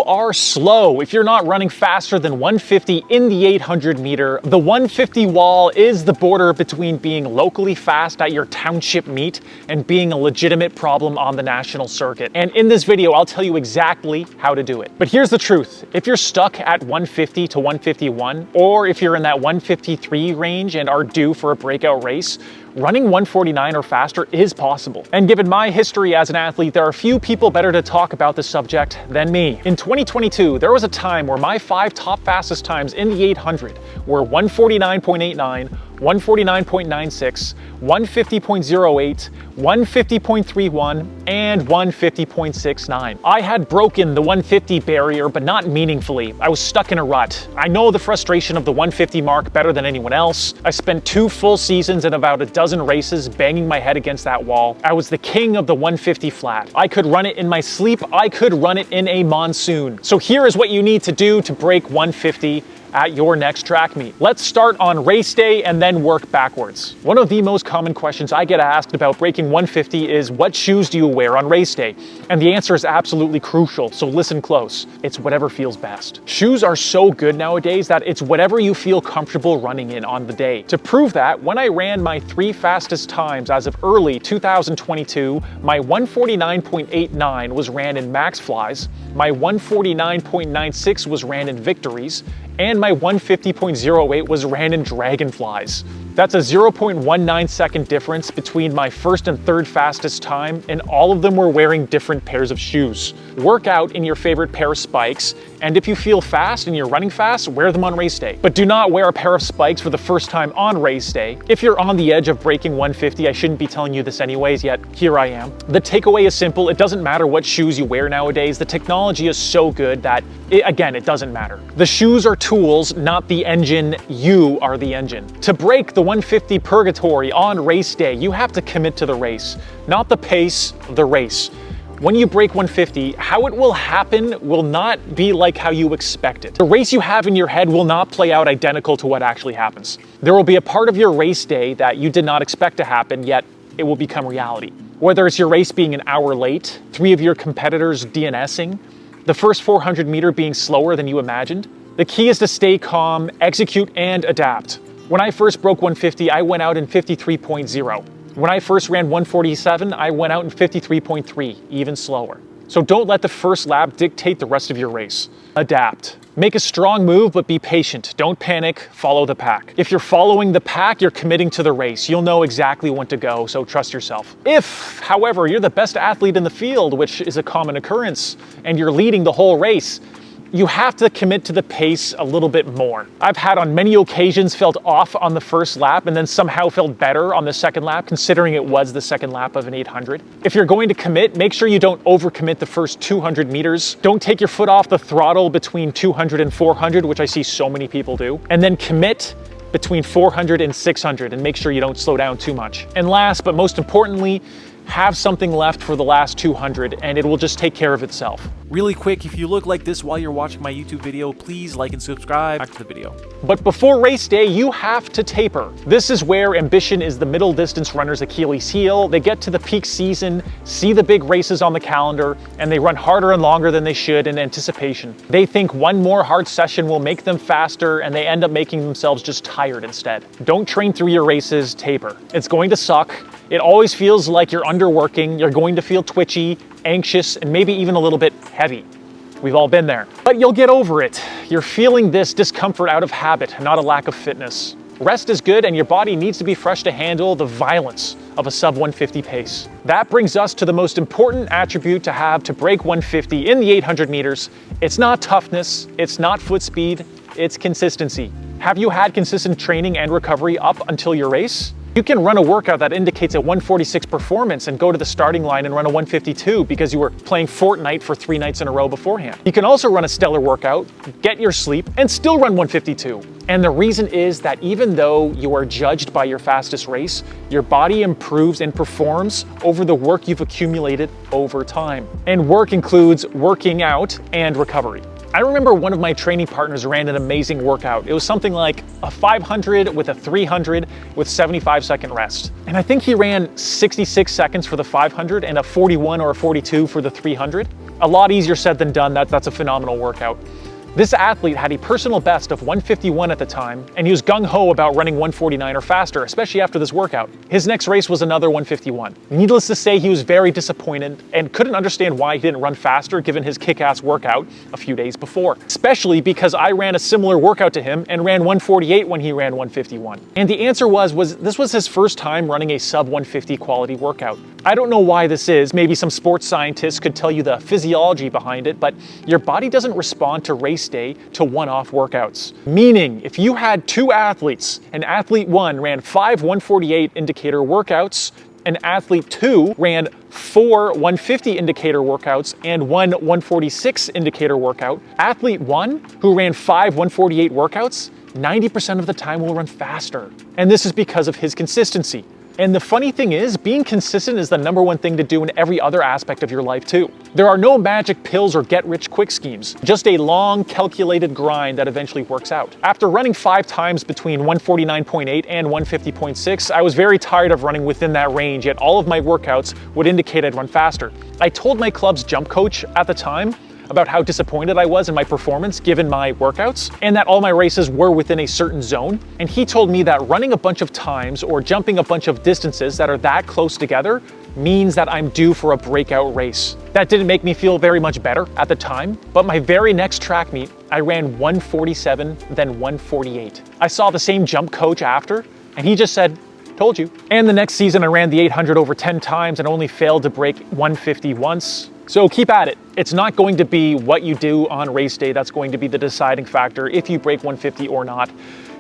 are slow if you're not running faster than 150 in the 800 meter. The 150 wall is the border between being locally fast at your township meet and being a legitimate problem on the national circuit. And in this video, I'll tell you exactly how to do it. But here's the truth. If you're stuck at 150 to 151, or if you're in that 153 range and are due for a breakout race, running 149 or faster is possible. And given my history as an athlete, there are few people better to talk about this subject than me. In 2022, there was a time where my 5 top fastest times in the 800 were 149.89, 149.96, 150.08, 150.31, and 150.69. I had broken the 150 barrier, but not meaningfully. I was stuck in a rut. I know the frustration of the 150 mark better than anyone else. I spent 2 full seasons and about a dozen races banging my head against that wall. I was the king of the 150 flat. I could run it in my sleep. I could run it in a monsoon. So here is what you need to do to break 150 at your next track meet. Let's start on race day and then work backwards. One of the most common questions I get asked about breaking 150 is, what shoes do you wear on race day? And the answer is absolutely crucial, so listen close. It's whatever feels best. Shoes are so good nowadays that it's whatever you feel comfortable running in on the day. To prove that, when I ran my 3 fastest times as of early 2022, my 149.89 was ran in Max Flies, my 149.96 was ran in Victories, and my 150.08 was ran in Dragonflies. That's a 0.19 second difference between my first and third fastest time, and all of them were wearing different pairs of shoes. Work out in your favorite pair of spikes, and if you feel fast and you're running fast, wear them on race day. But do not wear a pair of spikes for the first time on race day. If you're on the edge of breaking 150, I shouldn't be telling you this anyways, yet here I am. The takeaway is simple. It doesn't matter what shoes you wear nowadays. The technology is so good that, it doesn't matter. The shoes are tools, not the engine. You are the engine. To break the 150 purgatory on race day, you have to commit to the race, not the pace, the race. When you break 150, how it will happen will not be like how you expect it. The race you have in your head will not play out identical to what actually happens. There will be a part of your race day that you did not expect to happen, yet it will become reality. Whether it's your race being an hour late, 3 of your competitors DNSing, the first 400 meter being slower than you imagined, the key is to stay calm, execute, and adapt. When I first broke 150, I went out in 53.0. When I first ran 147, I went out in 53.3, even slower. So don't let the first lap dictate the rest of your race. Adapt. Make a strong move, but be patient. Don't panic, follow the pack. If you're following the pack, you're committing to the race. You'll know exactly when to go, so trust yourself. If, however, you're the best athlete in the field, which is a common occurrence, and you're leading the whole race, you have to commit to the pace a little bit more. I've had on many occasions felt off on the first lap and then somehow felt better on the second lap, considering it was the second lap of an 800. If you're going to commit, make sure you don't overcommit the first 200 meters. Don't take your foot off the throttle between 200 and 400, which I see so many people do. And then commit between 400 and 600 and make sure you don't slow down too much. And last, but most importantly, have something left for the last 200 and it will just take care of itself. Really quick, if you look like this while you're watching my YouTube video, please like and subscribe. Back to the video. But before race day, you have to taper. This is where ambition is the middle distance runner's Achilles heel. They get to the peak season, see the big races on the calendar, and they run harder and longer than they should in anticipation. They think one more hard session will make them faster, and they end up making themselves just tired instead. Don't train through your races, taper. It's going to suck. It always feels like you're underworking. You're going to feel twitchy, anxious, and maybe even a little bit heavy. We've all been there. But you'll get over it. You're feeling this discomfort out of habit, not a lack of fitness. Rest is good, and your body needs to be fresh to handle the violence of a sub 150 pace. That brings us to the most important attribute to have to break 150 in the 800 meters. It's not toughness, it's not foot speed, it's consistency. Have you had consistent training and recovery up until your race? You can run a workout that indicates a 146 performance and go to the starting line and run a 152 because you were playing Fortnite for 3 nights in a row beforehand. You can also run a stellar workout, get your sleep, and still run 152. And the reason is that even though you are judged by your fastest race, your body improves and performs over the work you've accumulated over time. And work includes working out and recovery. I remember one of my training partners ran an amazing workout. It was something like a 500 with a 300 with 75-second rest. And I think he ran 66 seconds for the 500 and a 41 or a 42 for the 300. A lot easier said than done. That's a phenomenal workout. This athlete had a personal best of 151 at the time, and he was gung-ho about running 149 or faster, especially after this workout. His next race was another 151. Needless to say, he was very disappointed and couldn't understand why he didn't run faster given his kick-ass workout a few days before. Especially because I ran a similar workout to him and ran 148 when he ran 151. And the answer was this was his first time running a sub 150 quality workout. I don't know why this is. Maybe some sports scientists could tell you the physiology behind it, but your body doesn't respond to race day to one-off workouts. Meaning, if you had two athletes, and athlete 1 ran 5 148 indicator workouts, and athlete 2 ran 4 150 indicator workouts and 1 146 indicator workout, athlete 1, who ran 5 148 workouts, 90% of the time will run faster. And this is because of his consistency. And the funny thing is, being consistent is the #1 thing to do in every other aspect of your life too. There are no magic pills or get-rich-quick schemes, just a long, calculated grind that eventually works out. After running 5 times between 149.8 and 150.6, I was very tired of running within that range, yet all of my workouts would indicate I'd run faster. I told my club's jump coach at the time about how disappointed I was in my performance given my workouts, and that all my races were within a certain zone. And he told me that running a bunch of times or jumping a bunch of distances that are that close together means that I'm due for a breakout race. That didn't make me feel very much better at the time, but my very next track meet, I ran 147, then 148. I saw the same jump coach after, and he just said, "Told you." And the next season I ran the 800 over 10 times and only failed to break 150 once. So keep at it. It's not going to be what you do on race day that's going to be the deciding factor if you break 150 or not.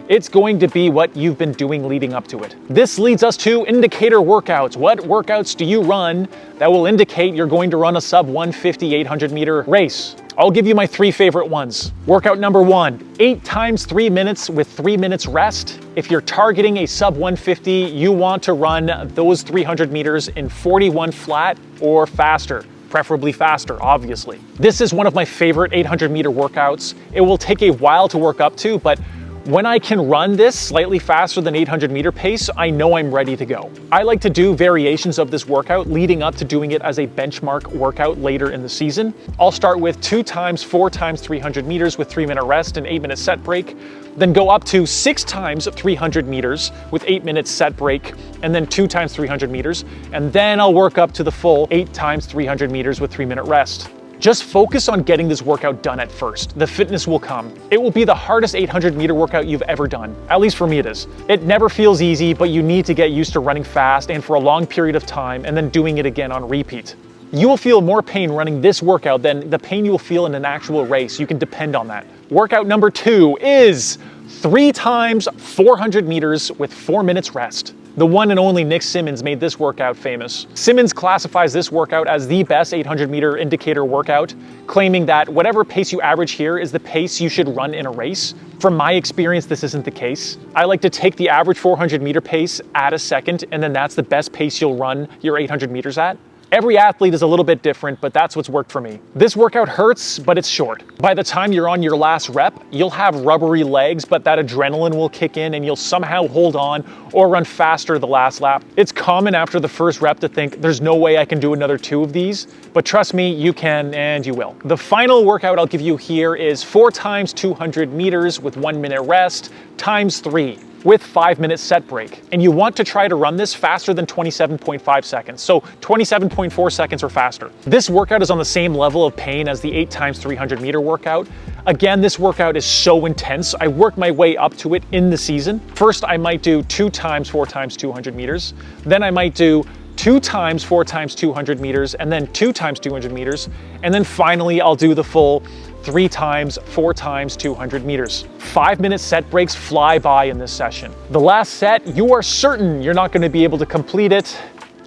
It's going to be what you've been doing leading up to it. This leads us to indicator workouts. What workouts do you run that will indicate you're going to run a sub 150 800 meter race? I'll give you my 3 favorite ones. Workout number 1, 8 times 3 minutes with 3 minutes rest. If you're targeting a sub 150, you want to run those 300 meters in 41 flat or faster. Preferably faster, obviously. This is one of my favorite 800 meter workouts. It will take a while to work up to, but when I can run this slightly faster than 800 meter pace, I know I'm ready to go. I like to do variations of this workout leading up to doing it as a benchmark workout later in the season. I'll start with 2 times 4 times 300 meters with 3-minute rest and 8-minute set break, then go up to 6 times 300 meters with 8 minutes set break, and then 2 times 300 meters, and then I'll work up to the full 8 times 300 meters with 3-minute rest. Just focus on getting this workout done at first. The fitness will come. It will be the hardest 800 meter workout you've ever done. At least for me it is. It never feels easy, but you need to get used to running fast and for a long period of time and then doing it again on repeat. You will feel more pain running this workout than the pain you will feel in an actual race. You can depend on that. Workout number 2 is 3 times 400 meters with 4 minutes rest. The one and only Nick Symmonds made this workout famous. Symmonds classifies this workout as the best 800 meter indicator workout, claiming that whatever pace you average here is the pace you should run in a race. From my experience, this isn't the case. I like to take the average 400 meter pace, add a second, and then that's the best pace you'll run your 800 meters at. Every athlete is a little bit different, but that's what's worked for me. This workout hurts, but it's short. By the time you're on your last rep, you'll have rubbery legs, but that adrenaline will kick in and you'll somehow hold on or run faster the last lap. It's common after the first rep to think, there's no way I can do another 2 of these, but trust me, you can and you will. The final workout I'll give you here is 4 times 200 meters with 1 minute rest times 3. With 5-minute set break. And you want to try to run this faster than 27.5 seconds. So 27.4 seconds or faster. This workout is on the same level of pain as the 8 times 300 meter workout. Again, this workout is so intense. I work my way up to it in the season. First, I might do 2 times 4 times 200 meters. Then I might do 2 times 4 times 200 meters, and then 2 times 200 meters. And then finally, I'll do the full 3 times 4 times 200 meters. 5-minute set breaks fly by in this session. The last set, you are certain you're not going to be able to complete it,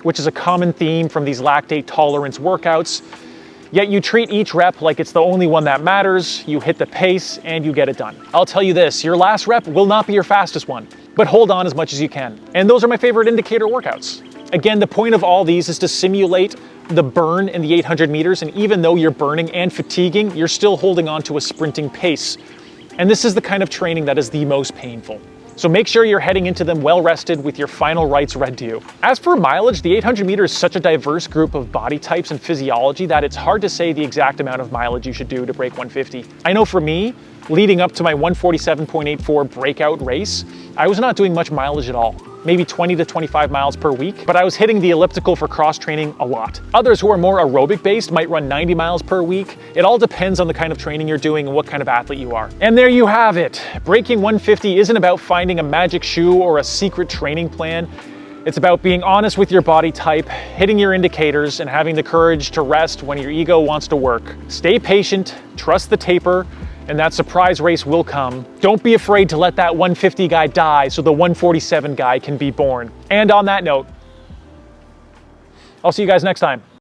which is a common theme from these lactate tolerance workouts. Yet you treat each rep like it's the only one that matters, you hit the pace, and you get it done. I'll tell you this, your last rep will not be your fastest one, but hold on as much as you can. And those are my favorite indicator workouts. Again, the point of all these is to simulate the burn in the 800 meters, and even though you're burning and fatiguing, you're still holding on to a sprinting pace. And this is the kind of training that is the most painful. So make sure you're heading into them well rested with your final rights read to you. As for mileage, the 800 meter is such a diverse group of body types and physiology that it's hard to say the exact amount of mileage you should do to break 150. I know for me, leading up to my 147.84 breakout race, I was not doing much mileage at all. Maybe 20 to 25 miles per week, but I was hitting the elliptical for cross training a lot. Others who are more aerobic based might run 90 miles per week. It all depends on the kind of training you're doing and what kind of athlete you are. And there you have it. Breaking 150 isn't about finding a magic shoe or a secret training plan. It's about being honest with your body type, hitting your indicators, and having the courage to rest when your ego wants to work. Stay patient, trust the taper, and that surprise race will come. Don't be afraid to let that 150 guy die so the 147 guy can be born. And on that note, I'll see you guys next time.